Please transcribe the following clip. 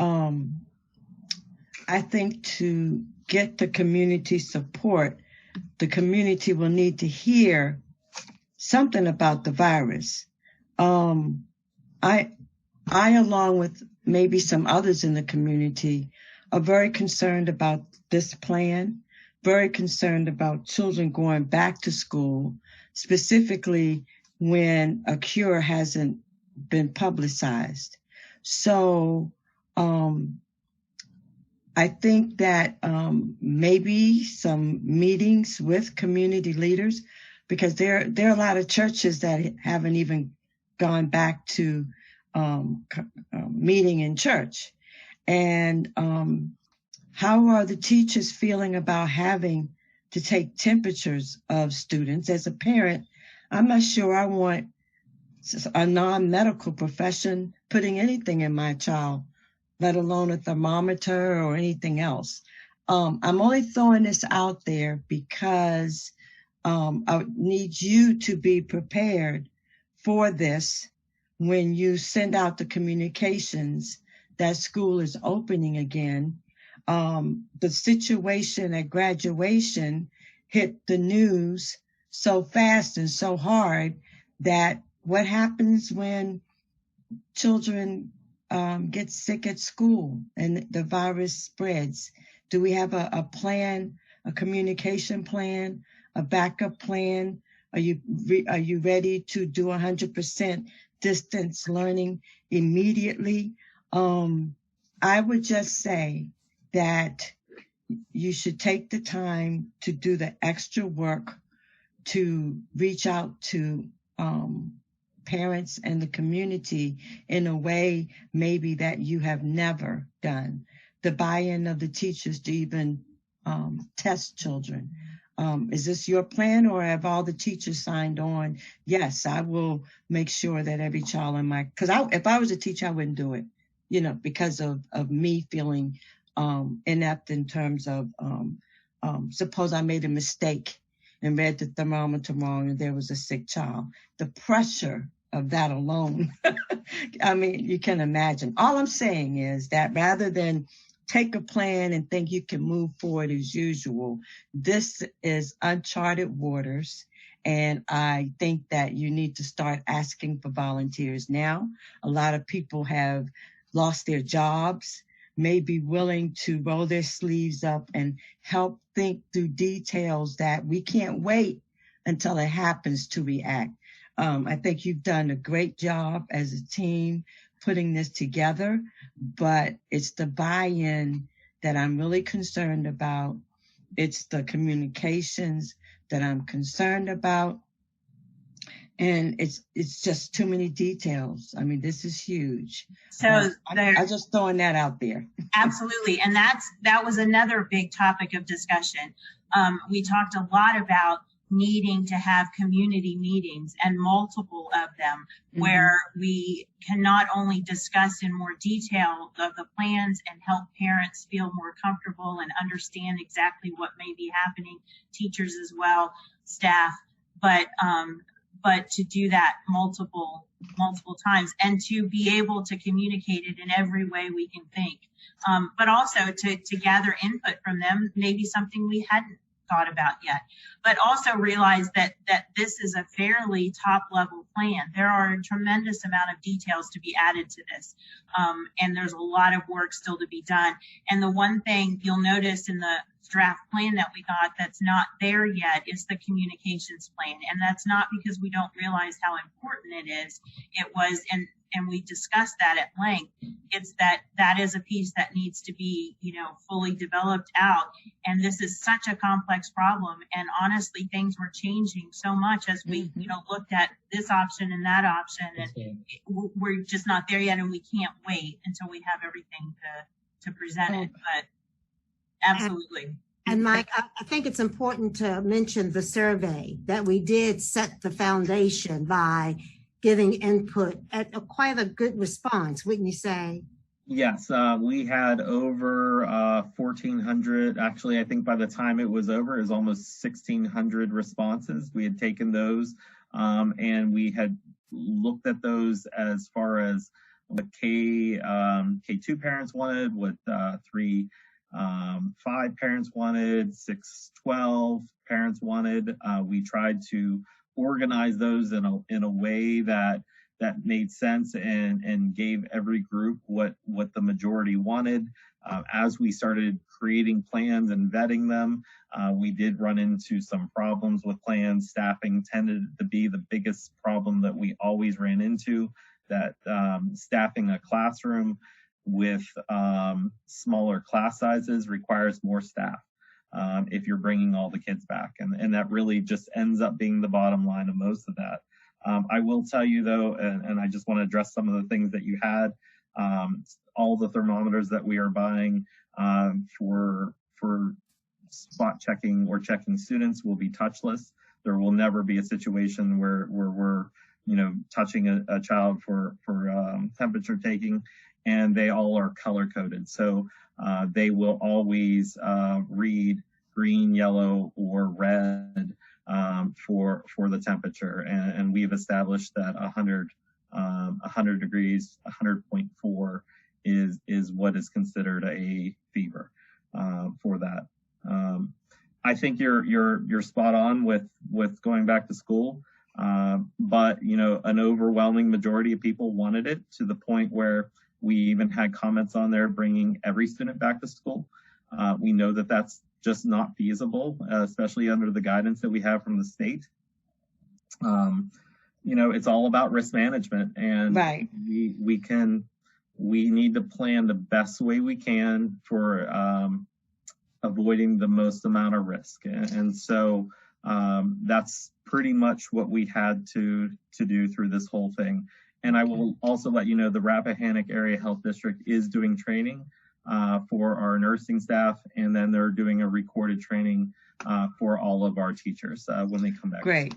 I think to get the community support, the community will need to hear something about the virus. I, along with maybe some others in the community, are very concerned about this plan, very concerned about children going back to school, specifically when a cure hasn't been publicized. So I think that maybe some meetings with community leaders, because there are a lot of churches that haven't even gone back to meeting in church. And how are the teachers feeling about having to take temperatures of students? As a parent, I'm not sure I want a non-medical profession putting anything in my child, let alone a thermometer or anything else. I'm only throwing this out there because I need you to be prepared for this when you send out the communications that school is opening again. The situation at graduation hit the news so fast and so hard that what happens when children get sick at school and the virus spreads? Do we have a plan, a communication plan, a backup plan? Are you ready to do 100% distance learning immediately? I would just say that you should take the time to do the extra work to reach out to parents and the community in a way maybe that you have never done. The buy-in of the teachers to even test children. Is this your plan, or have all the teachers signed on? Yes, I will make sure that every child in my, because if I was a teacher, I wouldn't do it, because of me feeling inept in terms of, suppose I made a mistake and read the thermometer wrong and there was a sick child. The pressure of that alone, I mean, you can imagine. All I'm saying is that rather than take a plan and think you can move forward as usual, this is uncharted waters. And I think that you need to start asking for volunteers now. A lot of people have lost their jobs, may be willing to roll their sleeves up and help think through details that we can't wait until it happens to react. I think you've done a great job as a team putting this together, but it's the buy-in that I'm really concerned about. It's the communications that I'm concerned about. And it's just too many details. I mean, this is huge. So I'm just throwing that out there. Absolutely. And that was another big topic of discussion. We talked a lot about needing to have community meetings, and multiple of them, where we can not only discuss in more detail the plans and help parents feel more comfortable and understand exactly what may be happening, teachers as well, staff, but to do that multiple times and to be able to communicate it in every way we can think, but also to gather input from them, maybe something we hadn't thought about yet, but also realize that this is a fairly top level plan. There are a tremendous amount of details to be added to this, and there's a lot of work still to be done. And the one thing you'll notice in the draft plan that we got that's not there yet is the communications plan, and that's not because we don't realize how important it is. It was, and we discussed that at length. It's that is a piece that needs to be, fully developed out. And this is such a complex problem. And honestly, things were changing so much as we, looked at this option and that option, and we're just not there yet. And we can't wait until we have everything to present it. But absolutely. And Mike, I think it's important to mention the survey that we did set the foundation by giving input at quite a good response, wouldn't you say? Yes, we had over 1,400. Actually, I think by the time it was over, it was almost 1,600 responses. We had taken those and we had looked at those as far as what K2 parents wanted, what 3-5 parents wanted, 6-12 parents wanted. We tried to organize those in a way that made sense and gave every group what the majority wanted. As we started creating plans and vetting them, we did run into some problems with plans. Staffing tended to be the biggest problem that we always ran into, that staffing a classroom with smaller class sizes requires more staff if you're bringing all the kids back. And that really just ends up being the bottom line of most of that. I will tell you though, and I just want to address some of the things that you had, all the thermometers that we are buying for spot checking or checking students will be touchless. There will never be a situation where we're touching a child for temperature taking, and they all are color coded. So they will always read green, yellow, or red for the temperature. And we've established that 100 degrees, 100.4 is what is considered a fever for that. I think you're spot on with going back to school. But an overwhelming majority of people wanted it, to the point where we even had comments on there bringing every student back to school. We know that that's just not feasible, especially under the guidance that we have from the state. It's all about risk management, and Right. we need to plan the best way we can for avoiding the most amount of risk. And so that's pretty much what we had to do through this whole thing. And I will also let you know the Rappahannock Area Health District is doing training for our nursing staff, and then they're doing a recorded training for all of our teachers when they come back. Great.